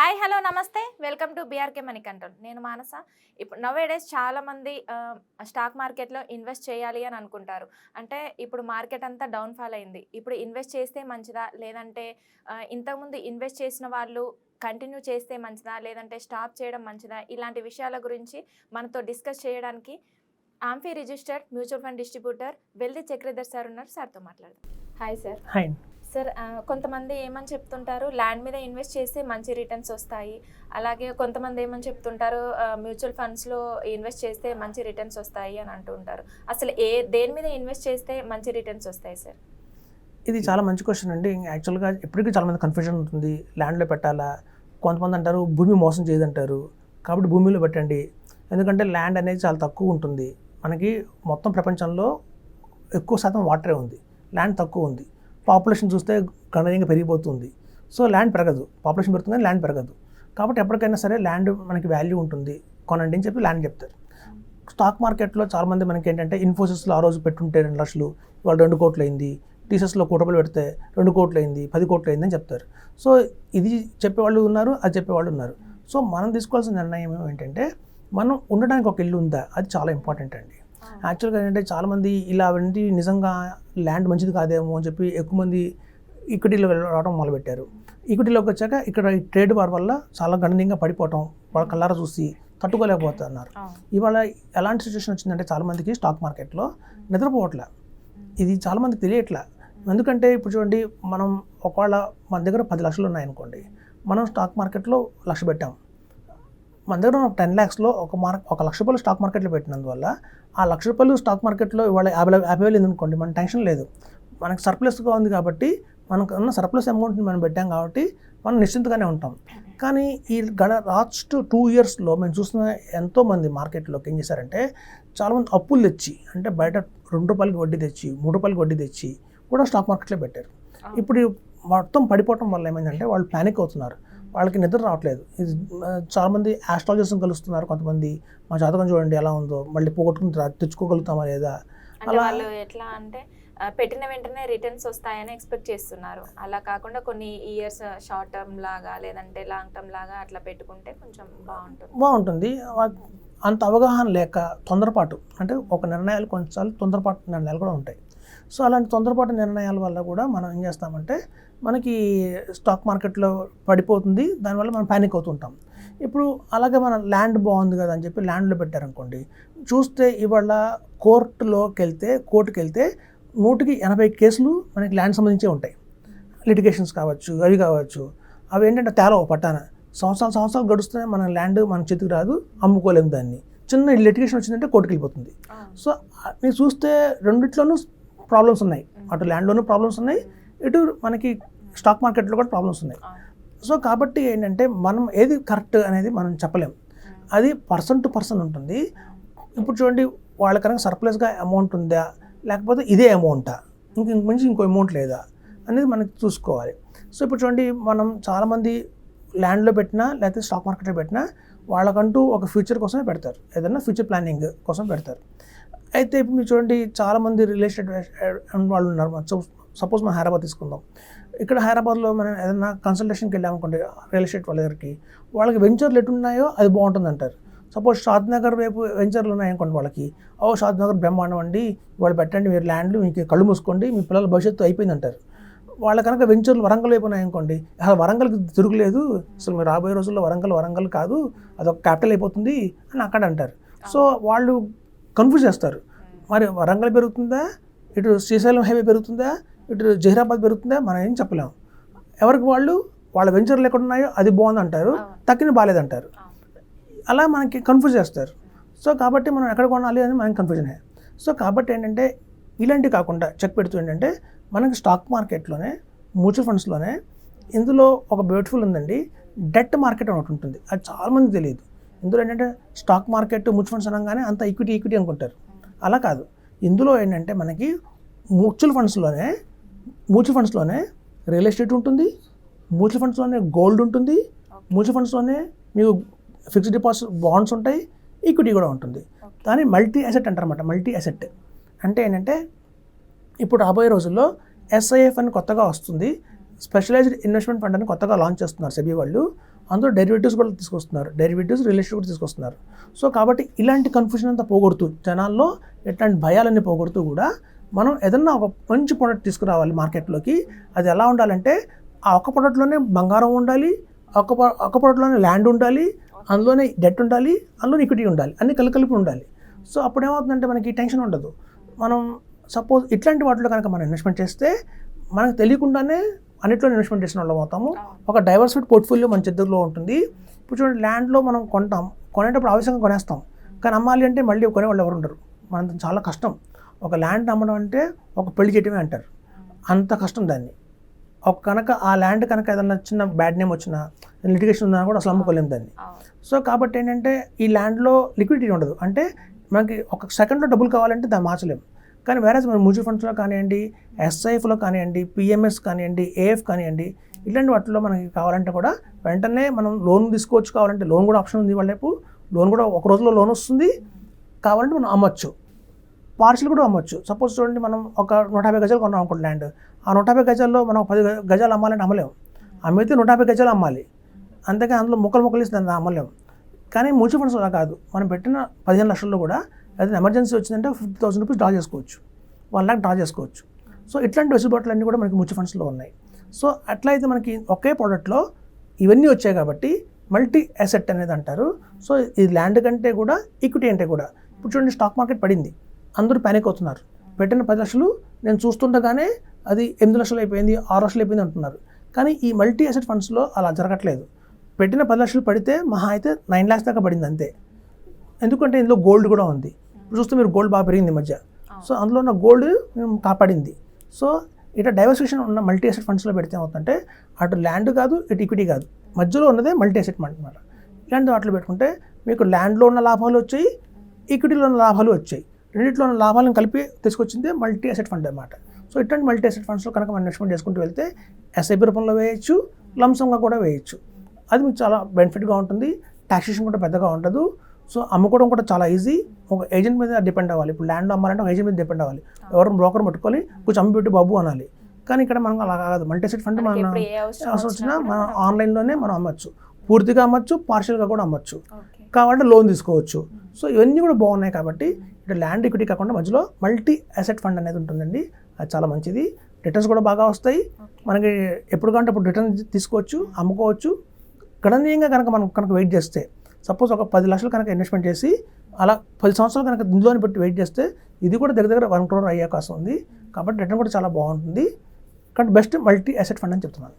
Hi hello నమస్తే welcome to BRK money control. నేను మానస. ఇప్పుడు నౌ డేస్ చాలామంది స్టాక్ మార్కెట్లో ఇన్వెస్ట్ చేయాలి అని అనుకుంటారు. అంటే ఇప్పుడు మార్కెట్ అంతా డౌన్ఫాల్ అయింది. ఇప్పుడు ఇన్వెస్ట్ చేస్తే మంచిదా, లేదంటే ఇంతకుముందు ఇన్వెస్ట్ చేసిన వాళ్ళు కంటిన్యూ చేస్తే మంచిదా, లేదంటే స్టాప్ చేయడం మంచిదా, ఇలాంటి విషయాల గురించి మనతో డిస్కస్ చేయడానికి AMFI registered mutual fund distributor Veldi Chakradhar sir ఉన్నారు. సార్తో మాట్లాడదాం. Hi sir. హాయ్ సార్, కొంతమంది ఏమని చెప్తుంటారు, ల్యాండ్ మీద ఇన్వెస్ట్ చేస్తే మంచి రిటర్న్స్ వస్తాయి. అలాగే కొంతమంది ఏమని చెప్తుంటారు, మ్యూచువల్ ఫండ్స్లో ఇన్వెస్ట్ చేస్తే మంచి రిటర్న్స్ వస్తాయి అని అంటూ ఉంటారు. అసలు దేని మీద ఇన్వెస్ట్ చేస్తే మంచి రిటర్న్స్ వస్తాయి సార్? ఇది చాలా మంచి క్వశ్చన్ అండి. యాక్చువల్గా ఇప్పటికీ చాలామంది కన్ఫ్యూజన్ ఉంటుంది. ల్యాండ్లో పెట్టాలా, కొంతమంది అంటారు భూమి మోసం చేయదంటారు, కాబట్టి భూమిలో పెట్టండి. ఎందుకంటే ల్యాండ్ అనేది చాలా తక్కువ ఉంటుంది. మనకి మొత్తం ప్రపంచంలో ఎక్కువ శాతం వాటరే ఉంది, ల్యాండ్ తక్కువ ఉంది. పాపులేషన్ చూస్తే గణనీయంగా పెరిగిపోతుంది. సో ల్యాండ్ పెరగదు, పాపులేషన్ పెరుగుతుంది కానీ ల్యాండ్ పెరగదు. కాబట్టి ఎప్పటికైనా సరే ల్యాండ్ మనకి వాల్యూ ఉంటుంది, కొనండి అని చెప్పి ల్యాండ్ చెప్తారు. స్టాక్ మార్కెట్లో చాలామంది మనకి ఏంటంటే ఇన్ఫోసిస్లో ఆ రోజు పెట్టుంటే 2 లక్షలు, ఇవాళ 2 కోట్లు అయింది. టీసెస్లో ₹1 పెడితే 2 కోట్లు అయింది, 10 కోట్లు అయింది అని చెప్తారు. సో ఇది చెప్పేవాళ్ళు ఉన్నారు, అది చెప్పేవాళ్ళు ఉన్నారు. సో మనం తీసుకోవాల్సిన నిర్ణయం ఏంటంటే, మనం ఉండడానికి ఒక ఇల్లు ఉందా, అది చాలా ఇంపార్టెంట్ అండి. యాక్చువల్గా ఏంటంటే చాలామంది ఇలా ఏంటి నిజంగా ల్యాండ్ మంచిది కాదేమో అని చెప్పి ఎక్కువ మంది ఈక్విటీలో రావడం మొదలుపెట్టారు. ఈక్విటీలోకి వచ్చాక ఇక్కడ ఈ ట్రేడ్ వార్ వల్ల చాలా గణనీయంగా పడిపోవటం, వాళ్ళ కళ్ళారా చూసి తట్టుకోలేకపోతున్నారు. ఇవాళ ఎలాంటి సిచ్యువేషన్ వచ్చిందంటే చాలామందికి స్టాక్ మార్కెట్లో నిద్రపోవట్లే. ఇది చాలామందికి తెలియట్లే. ఎందుకంటే ఇప్పుడు చూడండి, మనం ఒకవేళ మన దగ్గర 10 లక్షలు ఉన్నాయనుకోండి, మనం స్టాక్ మార్కెట్లో 1 లక్ష పెట్టాం. మన దగ్గర 10 lakhsలో ఒక ₹1,00,000 స్టాక్ మార్కెట్లో పెట్టినందువల్ల ఆ ₹1,00,000 స్టాక్ మార్కెట్లో ఇవాళ 50,000 ఉంది, మన టెన్షన్ లేదు. మనకు సర్ప్లస్గా ఉంది కాబట్టి, మనకు ఉన్న సర్ప్లస్ అమౌంట్ని మనం పెట్టాం కాబట్టి మనం నిశ్చింతగానే ఉంటాం. కానీ ఈ లాస్ట్ 2 yearsలో మేము చూసిన ఎంతోమంది మార్కెట్లోకి ఏం చేశారంటే, చాలామంది అప్పులు తెచ్చి, అంటే బయట ₹2కి వడ్డీ తెచ్చి, ₹3కి వడ్డీ తెచ్చి కూడా స్టాక్ మార్కెట్లో పెట్టారు. ఇప్పుడు మొత్తం పడిపోవటం వల్ల ఏమైందంటే వాళ్ళు ప్యానిక్ అవుతున్నారు, వాళ్ళకి నిద్ర రావట్లేదు. ఇది చాలామంది ఆస్ట్రాలజర్స్ని కలుస్తున్నారు. కొంతమంది మా జాతకం చూడండి ఎలా ఉందో, మళ్ళీ పోగొట్టుకుని తెచ్చుకోగలుగుతామా లేదా, అలా వాళ్ళు ఎట్లా అంటే పెట్టిన వెంటనే రిటర్న్స్ వస్తాయని ఎక్స్పెక్ట్ చేస్తున్నారు. అలా కాకుండా కొన్ని ఇయర్స్ షార్ట్ టర్మ్ లాగా లేదంటే లాంగ్ టర్మ్ లాగా అట్లా పెట్టుకుంటే కొంచెం బాగుంటుంది. అంత అవగాహన లేక తొందరపాటు, అంటే ఒక నిర్ణయాలు కొన్నిసార్లు తొందరపాటు నిర్ణయాలు కూడా ఉంటాయి. సో అలాంటి తొందరపాటు నిర్ణయాల వల్ల కూడా మనం ఏం చేస్తామంటే, మనకి స్టాక్ మార్కెట్లో పడిపోతుంది, దానివల్ల మనం ప్యానిక్ అవుతుంటాం. ఇప్పుడు అలాగే మన ల్యాండ్ బాగుంది కదా అని చెప్పి ల్యాండ్లో పెట్టారనుకోండి, చూస్తే ఇవాళ కోర్టుకి వెళ్తే 180 కేసులు మనకి ల్యాండ్ సంబంధించే ఉంటాయి. లిటిగేషన్స్ కావచ్చు, అవి కావచ్చు. అవి ఏంటంటే తేలవ పట్టాన సంవత్సరాలు గడుస్తూనే మన ల్యాండ్ మన చేతికి రాదు, అమ్ముకోలేము దాన్ని. చిన్న లిటిగేషన్ వచ్చిందంటే కోర్టుకి వెళ్ళిపోతుంది. సో మీరు చూస్తే రెండిట్లోనూ ప్రాబ్లమ్స్ ఉన్నాయి. అటు ల్యాండ్లోనూ ప్రాబ్లమ్స్ ఉన్నాయి, ఇటు మనకి స్టాక్ మార్కెట్లో కూడా ప్రాబ్లమ్స్ ఉన్నాయి. సో కాబట్టి ఏంటంటే మనం ఏది కరెక్ట్ అనేది మనం చెప్పలేం, అది పర్సన్ టు పర్సన్ ఉంటుంది. ఇప్పుడు చూడండి, వాళ్ళ కనుక సర్ప్లస్గా అమౌంట్ ఉందా, లేకపోతే ఇదే అమౌంటా, మించి ఇంకో అమౌంట్ లేదా అనేది మనకి చూసుకోవాలి. సో ఇప్పుడు చూడండి, మనం చాలామంది ల్యాండ్లో పెట్టినా లేకపోతే స్టాక్ మార్కెట్లో పెట్టినా వాళ్ళకంటూ ఒక ఫ్యూచర్ కోసమే పెడతారు, ఏదైనా ఫ్యూచర్ ప్లానింగ్ కోసం పెడతారు. అయితే ఇప్పుడు మీరు చూడండి, చాలామంది రియల్ ఎస్టేట్ వాళ్ళు ఉన్నారు. సపోజ్ మనం హైదరాబాద్ తీసుకుందాం. ఇక్కడ హైదరాబాద్లో మనం ఏదైనా కన్సల్టేషన్కి వెళ్ళామనుకోండి రియల్ ఎస్టేట్ వాళ్ళ దగ్గరికి, వాళ్ళకి వెంచర్లు ఎట్టున్నాయో అది బాగుంటుంది అంటారు. సపోజ్ షాద్నగర్ వైపు వెంచర్లు ఉన్నాయనుకోండి, వాళ్ళకి షాద్నగర్ బ్రహ్మాండం అండి, వాళ్ళు పెట్టండి, మీరు ల్యాండ్లు మీకు కళ్ళు మూసుకోండి, మీ పిల్లల భవిష్యత్తు అయిపోయింది అంటారు. వాళ్ళ కనుక వెంచర్లు వరంగల్ వైపు ఉన్నాయనుకోండి, అసలు వరంగల్కి తిరుగులేదు, అసలు మీరు రాబోయే రోజుల్లో వరంగల్ కాదు, అదొక క్యాపిటల్ అయిపోతుంది అని అక్కడ అంటారు. సో వాళ్ళు కన్ఫ్యూజ్ చేస్తారు. మరి వరంగల్ పెరుగుతుందా, ఇటు శ్రీశైలం హైవే పెరుగుతుందా, ఇటు జహీరాబాద్ పెరుగుతుందా, మనం ఏం చెప్పలేము. ఎవరికి వాళ్ళ వెంచర్లు ఎక్కడ ఉన్నాయో అది బాగుంది అంటారు, తక్కిన బాగాలేదంటారు. అలా మనకి కన్ఫ్యూజ్ చేస్తారు. సో కాబట్టి మనం ఎక్కడ కొనాలి అని మనకి కన్ఫ్యూజన్. సో కాబట్టి ఏంటంటే ఇలాంటివి కాకుండా చెక్ పెడుతూ ఏంటంటే, మనకి స్టాక్ మార్కెట్లోనే మ్యూచువల్ ఫండ్స్లోనే ఇందులో ఒక బ్యూటిఫుల్ ఉందండి, డెట్ మార్కెట్ అని ఒకటి ఉంటుంది. అది చాలామంది తెలియదు. ఇందులో ఏంటంటే స్టాక్ మార్కెట్ మ్యూచువల్ ఫండ్స్ అనగానే అంత ఈక్విటీ అనుకుంటారు. అలా కాదు. ఇందులో ఏంటంటే మనకి మ్యూచువల్ ఫండ్స్లోనే రియల్ ఎస్టేట్ ఉంటుంది, మ్యూచువల్ ఫండ్స్లోనే గోల్డ్ ఉంటుంది, మ్యూచువల్ ఫండ్స్లోనే మీకు ఫిక్స్డ్ డిపాజిట్ బాండ్స్ ఉంటాయి, ఈక్విటీ కూడా ఉంటుంది. దాన్ని మల్టీ అసెట్ అంటారన్నమాట. మల్టీ అసెట్ అంటే ఏంటంటే, ఇప్పుడు రాబోయే రోజుల్లో SIF అని కొత్తగా వస్తుంది, స్పెషలైజ్డ్ ఇన్వెస్ట్మెంట్ ఫండ్ అని కొత్తగా లాంచ్ చేస్తున్నారు సెబీ వాళ్ళు. అందులో డెరివేటివ్స్ కూడా తీసుకొస్తున్నారు, డెరివేటివ్స్ రిలేషన్ కూడా తీసుకొస్తున్నారు. సో కాబట్టి ఇలాంటి కన్ఫ్యూజన్ అంతా పోగొడుతూ, జనాల్లో ఎట్లాంటి భయాలన్నీ పోగొడుతూ కూడా మనం ఏదన్నా ఒక మంచి ప్రోడక్ట్ తీసుకురావాలి మార్కెట్లోకి. అది ఎలా ఉండాలంటే ఆ ఒక్క ప్రోడక్ట్లోనే బంగారం ఉండాలి, ఒక్క ప్రోడక్ట్లోనే ల్యాండ్ ఉండాలి, అందులోనే డెట్ ఉండాలి, అందులోనే ఈక్విటీ ఉండాలి, అన్ని కలిపి ఉండాలి. సో అప్పుడు ఏమవుతుందంటే మనకి టెన్షన్ ఉండదు. మనం సపోజ్ ఇట్లాంటి వాటిలో కనుక మనం ఇన్వెస్ట్మెంట్ చేస్తే మనకు తెలియకుండానే అన్నిట్లో ఇన్వెస్ట్మెంట్ చేసిన వాళ్ళం అవుతాము. ఒక డైవర్సిఫైడ్ పోర్ట్ఫోలియో మన చేతుల్లో ఉంటుంది. ఇప్పుడు చూడండి, ల్యాండ్లో మనం కొనేటప్పుడు ఆవశ్యంగా కొనేస్తాం, కానీ అమ్మాలి అంటే మళ్ళీ కొనేవాళ్ళు ఎవరు ఉండరు. మనం చాలా కష్టం. ఒక ల్యాండ్ అమ్మడం అంటే ఒక పెళ్లి చేయటమే అంటారు, అంత కష్టం దాన్ని. కనుక ఆ ల్యాండ్ కనుక ఏదన్నా చిన్న బ్యాడ్ నేమ్ వచ్చినా, లిటిగేషన్ ఉందా కూడా అసలు అమ్ముకోలేము దాన్ని. సో కాబట్టి ఏంటంటే ఈ ల్యాండ్లో లిక్విడిటీ ఉండదు. అంటే మనకి ఒక సెకండ్లో డబ్బులు కావాలంటే దాన్ని మార్చలేము. కానీ వేరే మన మ్యూచువల్ ఫండ్స్లో కానివ్వండి, ఎస్ఐఎఫ్లో కానివ్వండి, పిఎంఎస్ కానివ్వండి, ఏఎఫ్ కానివ్వండి, ఇట్లాంటి వాటిలో మనకి కావాలంటే కూడా వెంటనే మనం లోన్ తీసుకోవచ్చు. కావాలంటే లోన్ కూడా ఆప్షన్ ఉంది వాళ్ళ వైపు. లోన్ కూడా ఒక రోజులో లోన్ వస్తుంది. కావాలంటే మనం అమ్మొచ్చు, పార్షియల్ కూడా అమ్మొచ్చు. సపోజ్ చూడండి, మనం ఒక 150 గజాలు కొన్నాం అనుకోండి ల్యాండ్. ఆ 150 గజాల్లో మనం 10 గజాలు అమ్మాలంటే అమ్మలేము. అమ్మితే 150 గజాలు అమ్మాలి, అంతేగా అందులో ముక్కలు ఇస్తే దాన్ని అమ్మలేము. కానీ మ్యూచువల్ ఫండ్స్ అలా కాదు. మనం పెట్టిన 15 లక్షల్లో కూడా ఏదైనా ఎమర్జెన్సీ వచ్చిందంటే 50,000 రూపీస్ డ్రా చేసుకోవచ్చు, 1 lakh డ్రా చేసుకోవచ్చు. సో ఇట్లాంటి వెసులుబాట్లు అన్నీ కూడా మనకి మ్యూచువల్ ఫండ్స్లో ఉన్నాయి. సో అట్లయితే మనకి ఒకే ప్రోడక్ట్లో ఇవన్నీ వచ్చాయి కాబట్టి మల్టీ అసెట్ అనేది అంటారు. సో ఇది ల్యాండ్ కంటే కూడా ఈక్విటీ అంటే కూడా. ఇప్పుడు చూడండి, స్టాక్ మార్కెట్ పడింది, అందరూ ప్యానిక్ అవుతున్నారు. పెట్టిన 10 లక్షలు నేను చూస్తుండగానే అది 8 లక్షలు అయిపోయింది, 6 లక్షలు అయిపోయింది అంటున్నారు. కానీ ఈ మల్టీ అసెట్ ఫండ్స్లో అలా జరగట్లేదు. పెట్టిన 10 లక్షలు పడితే మహా అయితే 9 lakhs దాకా పడింది అంతే. ఎందుకంటే ఇందులో గోల్డ్ కూడా ఉంది. ఇప్పుడు చూస్తే మీరు గోల్డ్ బాగా పెరిగింది ఈ మధ్య. సో అందులో ఉన్న గోల్డ్ కాపాడింది. సో ఇట్లా డైవర్సిఫికేషన్ ఉన్న మల్టీ అసెట్ ఫండ్స్లో పెడితే ఏమవుతుందంటే అటు ల్యాండ్ కాదు, ఇటు ఈక్విటీ కాదు, మధ్యలో ఉన్నదే మల్టీ అసెట్ ఫండ్ అనమాట. ఇలాంటి వాటిలో పెట్టుకుంటే మీకు ల్యాండ్లో ఉన్న లాభాలు వచ్చాయి, ఈక్విటీలో ఉన్న లాభాలు వచ్చాయి. రెండింటిలో ఉన్న లాభాలను కలిపి తీసుకొచ్చిందే మల్టీ అసెట్ ఫండ్ అనమాట. సో ఇట్లాంటి మల్టీ అసెట్ ఫండ్స్లో కనుక మనం ఇన్వెస్ట్మెంట్ చేసుకుంటూ వెళ్తే ఎస్ఐపి రూపంలో వేయచ్చు, లంసంగా కూడా వేయచ్చు. అది మీకు చాలా బెనిఫిట్గా ఉంటుంది. టాక్సేషన్ కూడా పెద్దగా ఉండదు. సో అమ్ముకోవడం కూడా చాలా ఈజీ. ఒక ఏజెంట్ మీద డిపెండ్ అవ్వాలి. ఇప్పుడు ల్యాండ్ అమ్మాలంటే ఒక ఏజెంట్ మీద డిపెండ్ అవ్వాలి. ఎవరు బ్రోకర్ పట్టుకోవాలి, కొంచెం అమ్మి పెట్టి బాబు అనాలి. కానీ ఇక్కడ మనం అలా కాదు. మల్టీ అసెట్ ఫండ్ మన అవసరం వచ్చినా మనం ఆన్లైన్లోనే మనం అమ్మచ్చు, పూర్తిగా అమ్మచ్చు, పార్షియల్గా కూడా అమ్మచ్చు, కావాలంటే లోన్ తీసుకోవచ్చు. సో ఇవన్నీ కూడా బాగున్నాయి. కాబట్టి ఇక్కడ ల్యాండ్ ఈక్విటీ కాకుండా మధ్యలో మల్టీ అసెట్ ఫండ్ అనేది ఉంటుందండి. అది చాలా మంచిది. రిటర్న్స్ కూడా బాగా వస్తాయి. మనకి ఎప్పుడు కావాలంటే అప్పుడు రిటర్న్ తీసుకోవచ్చు, అమ్ముకోవచ్చు. గణనీయంగా కనుక వెయిట్ చేస్తే, సపోజ్ ఒక 10 లక్షలు కనుక ఇన్వెస్ట్మెంట్ చేసి అలా 10 సంవత్సరాలు కనుక ఇందులోని పెట్టి వెయిట్ చేస్తే ఇది కూడా దగ్గర 1 crore అయ్యే అవకాశం ఉంది. కాబట్టి రిటర్న్ కూడా చాలా బాగుంటుంది. కాబట్టి బెస్ట్ మల్టీ అసెట్ ఫండ్ అని చెప్తున్నాను.